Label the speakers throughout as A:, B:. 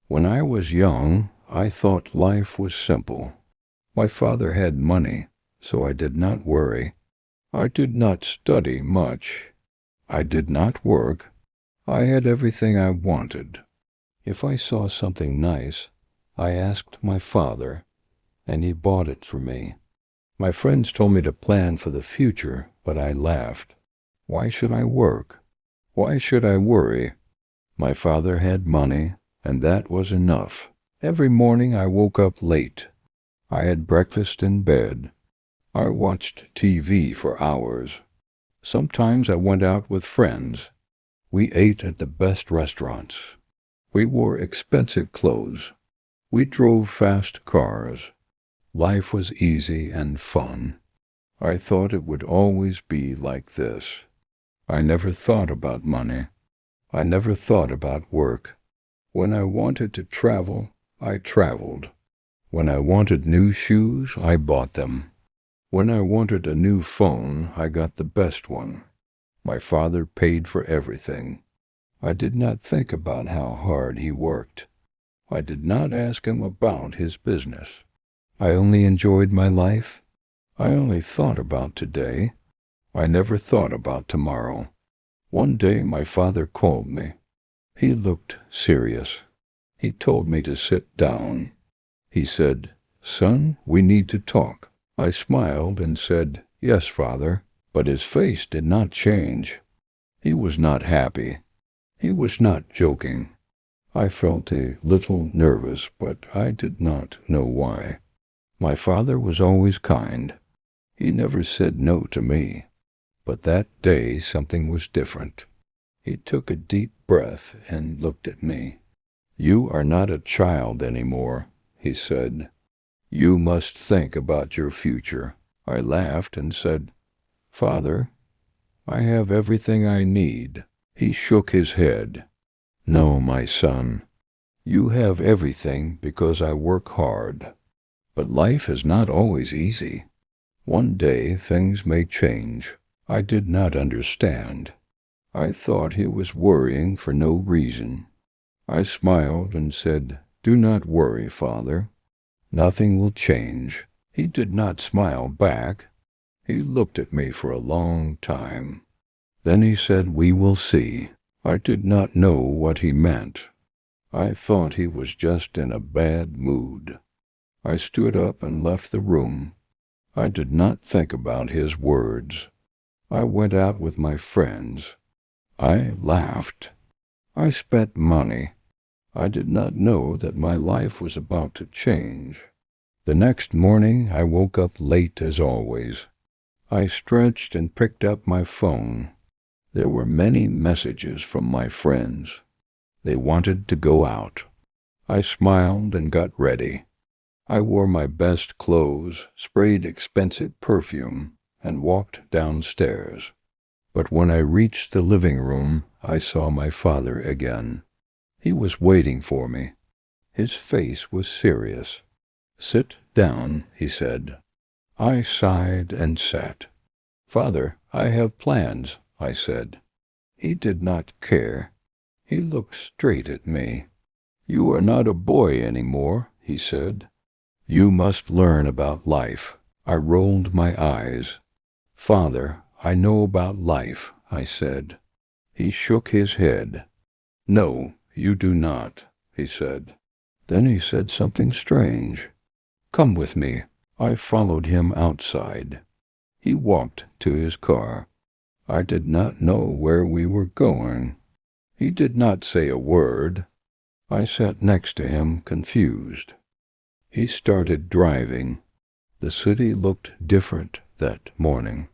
A: When I was young, I thought life was simple. My father had money, so I did not worry. I did not study much. I did not work. I had everything I wanted. If I saw something nice, I asked my father, and he bought it for me. My friends told me to plan for the future, but I laughed. Why should I work? Why should I worry? My father had money, and that was enough. Every morning I woke up late. I had breakfast in bed. I watched TV for hours. Sometimes I went out with friends. We ate at the best restaurants. We wore expensive clothes. We drove fast cars. Life was easy and fun. I thought it would always be like this. I never thought about money. I never thought about work. When I wanted to travel, I traveled. When I wanted new shoes, I bought them. When I wanted a new phone, I got the best one. My father paid for everything. I did not think about how hard he worked. I did not ask him about his business. I only enjoyed my life. I only thought about today. I never thought about tomorrow. One day my father called me. He looked serious. He told me to sit down. He said, "Son, we need to talk." I smiled and said, "Yes, Father," but his face did not change. He was not happy. He was not joking. I felt a little nervous, but I did not know why. My father was always kind. He never said no to me. But that day something was different. He took a deep breath and looked at me. "You are not a child anymore," he said. "You must think about your future." I laughed and said, "Father, I have everything I need." He shook his head. "No, my son. You have everything because I work hard. But life is not always easy. One day things may change." I did not understand. I thought he was worrying for no reason. I smiled and said, "Do not worry, Father. Nothing will change." He did not smile back. He looked at me for a long time. Then he said, "We will see." I did not know what he meant. I thought he was just in a bad mood. I stood up and left the room. I did not think about his words. I went out with my friends. I laughed. I spent money. I did not know that my life was about to change. The next morning I woke up late as always. I stretched and picked up my phone. There were many messages from my friends. They wanted to go out. I smiled and got ready. I wore my best clothes, sprayed expensive perfume, and walked downstairs. But when I reached the living room, I saw my father again. He was waiting for me. His face was serious. "Sit down," he said. I sighed and sat. "Father, I have plans," I said. He did not care. He looked straight at me. "You are not a boy anymore," he said. "You must learn about life." I rolled my eyes. "Father, I know about life," I said. He shook his head. "No, you do not," he said. Then he said something strange. "Come with me." I followed him outside. He walked to his car. I did not know where we were going. He did not say a word. I sat next to him, confused. He started driving. The city looked different that morning.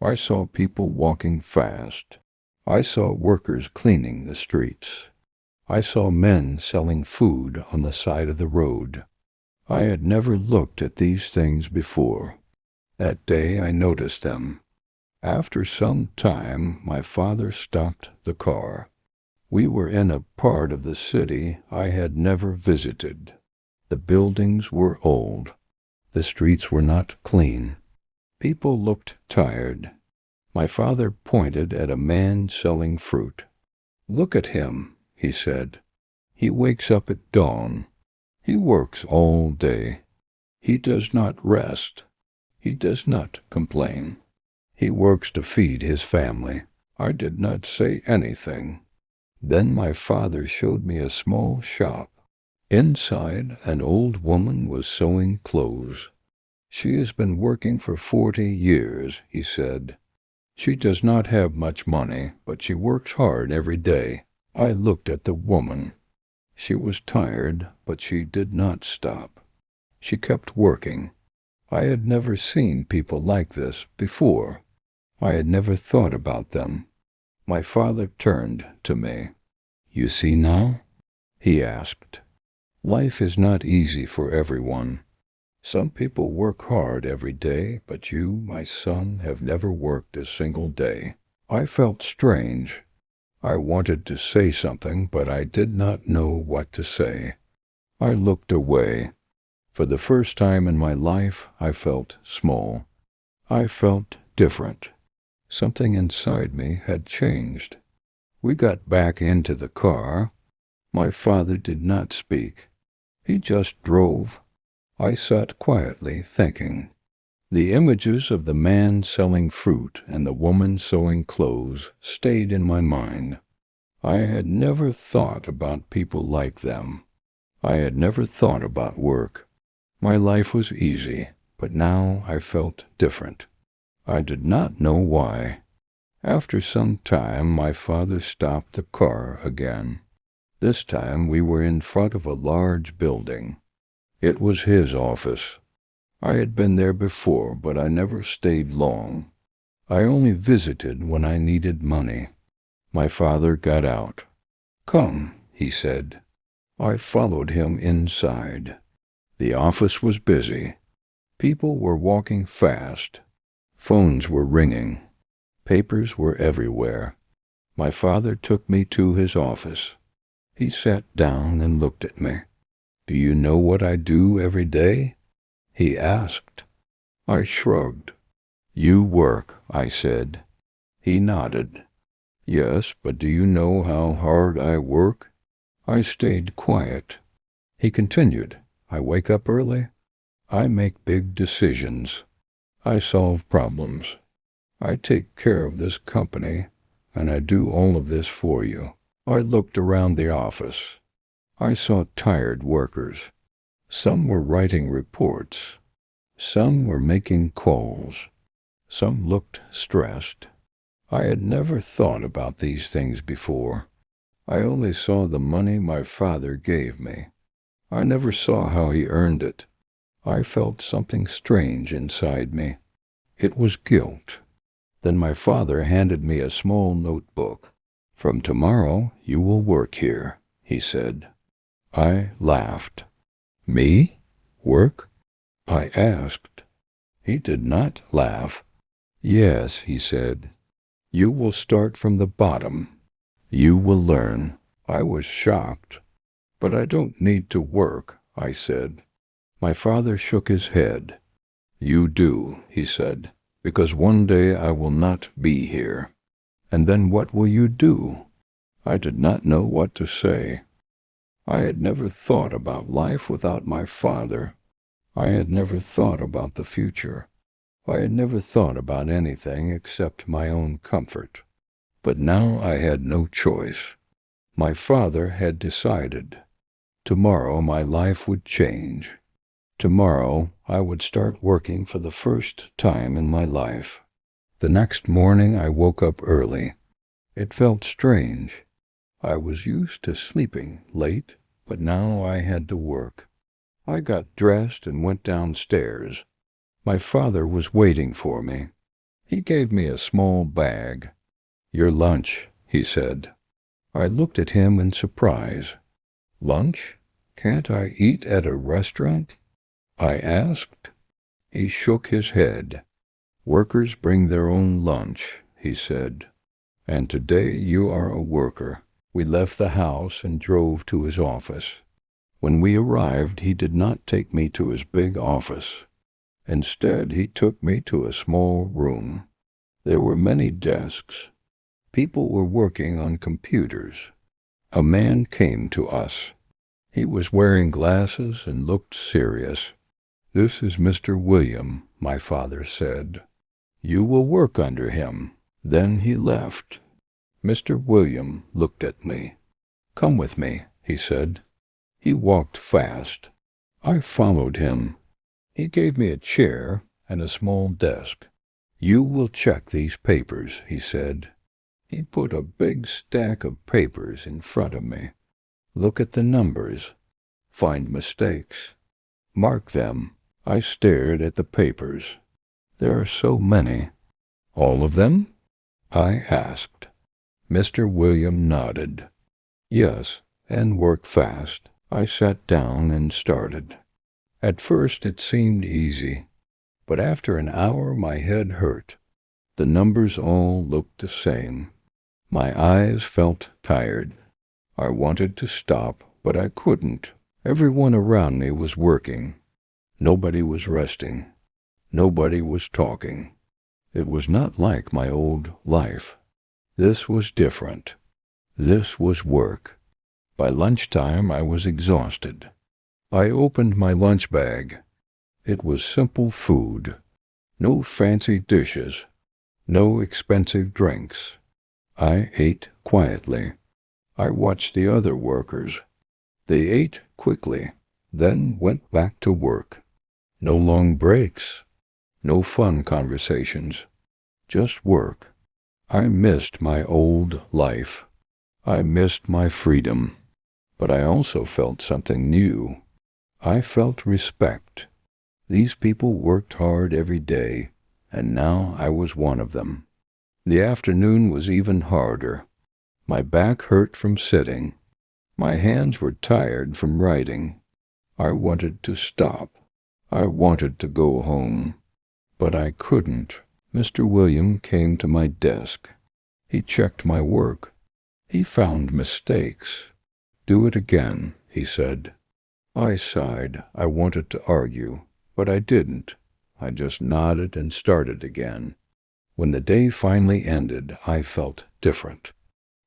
A: I saw people walking fast. I saw workers cleaning the streets. I saw men selling food on the side of the road. I had never looked at these things before. That day I noticed them. After some time, my father stopped the car. We were in a part of the city I had never visited. The buildings were old. The streets were not clean. People looked tired. My father pointed at a man selling fruit. "Look at him," he said. He wakes up at dawn. He works all day. He does not rest. He does not complain. He works to feed his family. I did not say anything. Then my father showed me a small shop. Inside, an old woman was sewing clothes. She has been working for 40 years, he said. She does not have much money, but she works hard every day. I looked at the woman. She was tired, but she did not stop. She kept working. I had never seen people like this before. I had never thought about them. My father turned to me. You see now? He asked. Life is not easy for everyone. Some people work hard every day, but you, my son, have never worked a single day. I felt strange. I wanted to say something, but I did not know what to say. I looked away. For the first time in my life, I felt small. I felt different. Something inside me had changed. We got back into the car. My father did not speak. He just drove. I sat quietly thinking. The images of the man selling fruit and the woman sewing clothes stayed in my mind. I had never thought about people like them. I had never thought about work. My life was easy, but now I felt different. I did not know why. After some time, my father stopped the car again. This time we were in front of a large building. It was his office. I had been there before, but I never stayed long. I only visited when I needed money. My father got out. Come, he said. I followed him inside. The office was busy. People were walking fast. Phones were ringing. Papers were everywhere. My father took me to his office. He sat down and looked at me. Do you know what I do every day? He asked. I shrugged. You work, I said. He nodded. Yes, but do you know how hard I work? I stayed quiet. He continued. I wake up early. I make big decisions. I solve problems. I take care of this company, and I do all of this for you. I looked around the office. I saw tired workers. Some were writing reports. Some were making calls. Some looked stressed. I had never thought about these things before. I only saw the money my father gave me. I never saw how he earned it. I felt something strange inside me. It was guilt. Then my father handed me a small notebook. From tomorrow you will work here, he said. I laughed. Me? Work? I asked. He did not laugh. Yes, he said. You will start from the bottom. You will learn. I was shocked. But I don't need to work, I said. My father shook his head. You do, he said, because one day I will not be here. And then what will you do? I did not know what to say. I had never thought about life without my father. I had never thought about the future. I had never thought about anything except my own comfort. But now I had no choice. My father had decided. Tomorrow my life would change. Tomorrow I would start working for the first time in my life. The next morning I woke up early. It felt strange. I was used to sleeping late, but now I had to work. I got dressed and went downstairs. My father was waiting for me. He gave me a small bag. Your lunch, he said. I looked at him in surprise. Lunch? Can't I eat at a restaurant? I asked. He shook his head. Workers bring their own lunch, he said. And today you are a worker. We left the house and drove to his office. When we arrived, he did not take me to his big office. Instead, he took me to a small room. There were many desks. People were working on computers. A man came to us. He was wearing glasses and looked serious. "This is Mr. William," my father said. "You will work under him." Then he left. Mr. William looked at me. "Come with me," he said. He walked fast. I followed him. He gave me a chair and a small desk. "You will check these papers," he said. He put a big stack of papers in front of me. "Look at the numbers. Find mistakes. Mark them." I stared at the papers. "There are so many." "All of them?" I asked. Mr. William nodded. "Yes, and work fast." I sat down and started. At first it seemed easy, but after an hour my head hurt. The numbers all looked the same. My eyes felt tired. I wanted to stop, but I couldn't. Everyone around me was working. Nobody was resting. Nobody was talking. It was not like my old life. This was different. This was work. By lunchtime I was exhausted. I opened my lunch bag. It was simple food. No fancy dishes. No expensive drinks. I ate quietly. I watched the other workers. They ate quickly, then went back to work. No long breaks. No fun conversations. Just work. I missed my old life. I missed my freedom. But I also felt something new. I felt respect. These people worked hard every day, and now I was one of them. The afternoon was even harder. My back hurt from sitting. My hands were tired from writing. I wanted to stop. I wanted to go home. But I couldn't. Mr. William came to my desk. He checked my work. He found mistakes. "Do it again," he said. I sighed. I wanted to argue, but I didn't. I just nodded and started again. When the day finally ended, I felt different.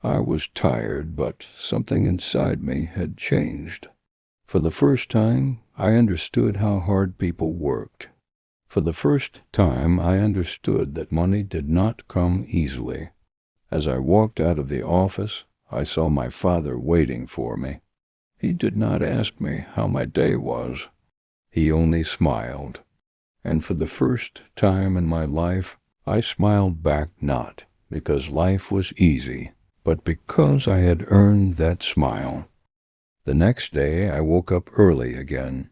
A: I was tired, but something inside me had changed. For the first time, I understood how hard people worked. For the first time, I understood that money did not come easily. As I walked out of the office, I saw my father waiting for me. He did not ask me how my day was. He only smiled. And for the first time in my life, I smiled back not because life was easy, but because I had earned that smile. The next day I woke up early again.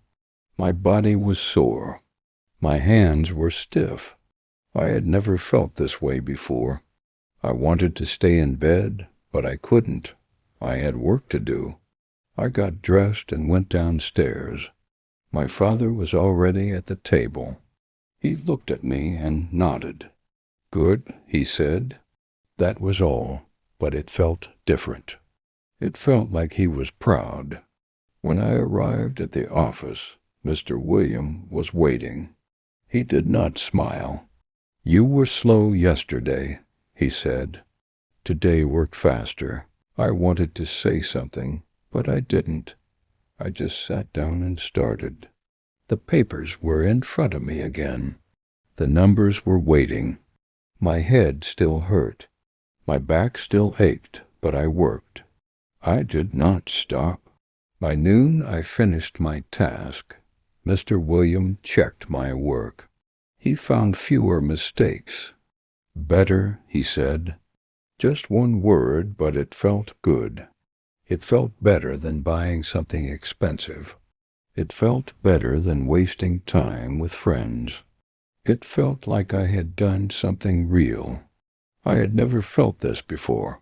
A: My body was sore. My hands were stiff. I had never felt this way before. I wanted to stay in bed, but I couldn't. I had work to do. I got dressed and went downstairs. My father was already at the table. He looked at me and nodded. "Good," he said. That was all, but it felt different. It felt like he was proud. When I arrived at the office, Mr. William was waiting. He did not smile. "You were slow yesterday," he said. "Today work faster." I wanted to say something, but I didn't. I just sat down and started. The papers were in front of me again. The numbers were waiting. My head still hurt. My back still ached, but I worked. I did not stop. By noon I finished my task. Mr. William checked my work. He found fewer mistakes. "Better," he said. Just one word, but it felt good. It felt better than buying something expensive. It felt better than wasting time with friends. It felt like I had done something real. I had never felt this before.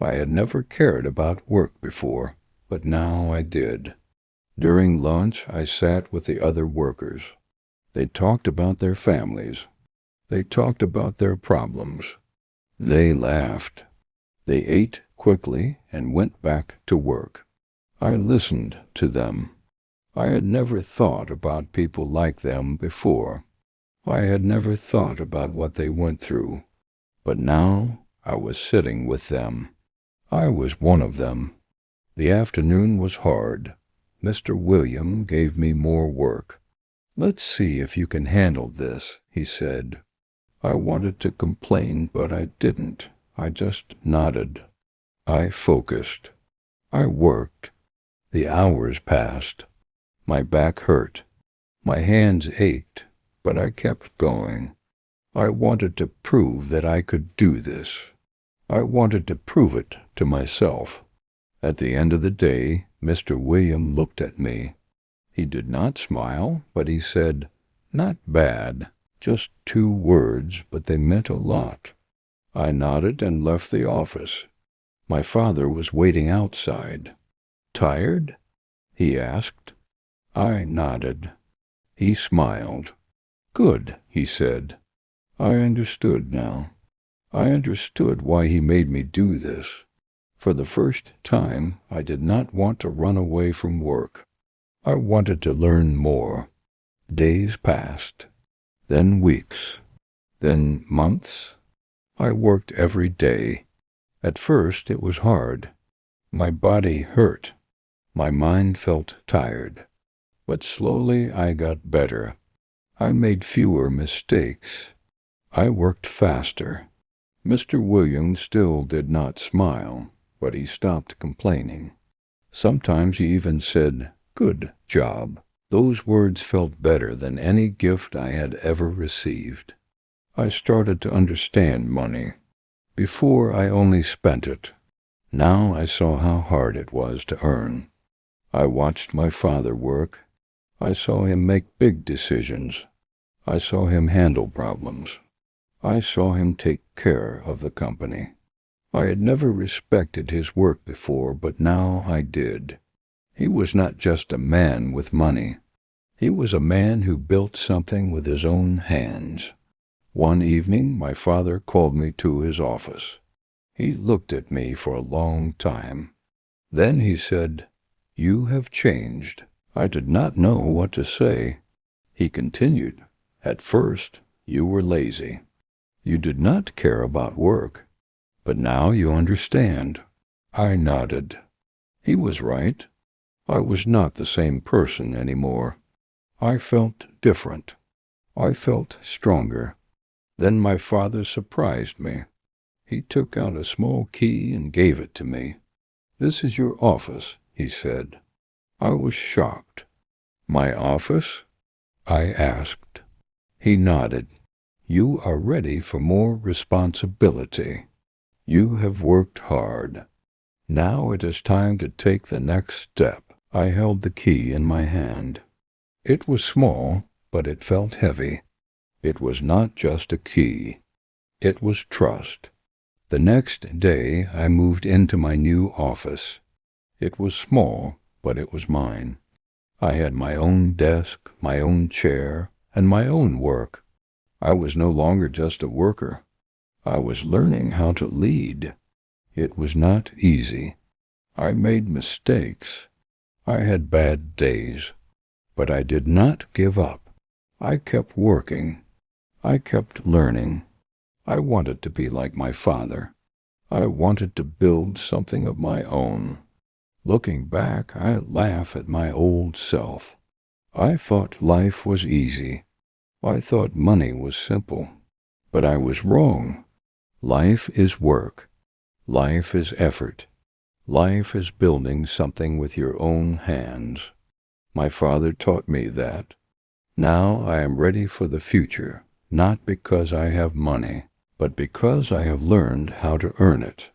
A: I had never cared about work before, but now I did. During lunch, I sat with the other workers. They talked about their families. They talked about their problems. They laughed. They ate quickly and went back to work. I listened to them. I had never thought about people like them before. I had never thought about what they went through. But now I was sitting with them. I was one of them. The afternoon was hard. Mr. William gave me more work. "Let's see if you can handle this," he said. I wanted to complain, but I didn't. I just nodded. I focused. I worked. The hours passed. My back hurt. My hands ached, but I kept going. I wanted to prove that I could do this. I wanted to prove it to myself. At the end of the day, Mr. William looked at me. He did not smile, but he said, "Not bad. Just 2 words, but they meant a lot." I nodded and left the office. My father was waiting outside. "Tired?" he asked. I nodded. He smiled. "Good," he said. I understood now. I understood why he made me do this. For the first time, I did not want to run away from work. I wanted to learn more. Days passed, then weeks, then months. I worked every day. At first it was hard. My body hurt. My mind felt tired. But slowly I got better. I made fewer mistakes. I worked faster. Mr. Williams still did not smile, but he stopped complaining. Sometimes he even said, "Good job." Those words felt better than any gift I had ever received. I started to understand money. Before I only spent it. Now I saw how hard it was to earn. I watched my father work. I saw him make big decisions. I saw him handle problems. I saw him take care of the company. I had never respected his work before, but now I did. He was not just a man with money. He was a man who built something with his own hands. One evening, my father called me to his office. He looked at me for a long time. Then he said, "You have changed." I did not know what to say. He continued, "At first, you were lazy. You did not care about work. But now you understand." I nodded. He was right. I was not the same person anymore. I felt different. I felt stronger. Then my father surprised me. He took out a small key and gave it to me. "This is your office," he said. I was shocked. "My office?" I asked. He nodded. "You are ready for more responsibility. You have worked hard. Now it is time to take the next step." I held the key in my hand. It was small, but it felt heavy. It was not just a key. It was trust. The next day I moved into my new office. It was small, but it was mine. I had my own desk, my own chair, and my own work. I was no longer just a worker. I was learning how to lead. It was not easy. I made mistakes. I had bad days. But I did not give up. I kept working. I kept learning. I wanted to be like my father. I wanted to build something of my own. Looking back, I laugh at my old self. I thought life was easy. I thought money was simple. But I was wrong. Life is work. Life is effort. Life is building something with your own hands. My father taught me that. Now I am ready for the future, not because I have money, but because I have learned how to earn it.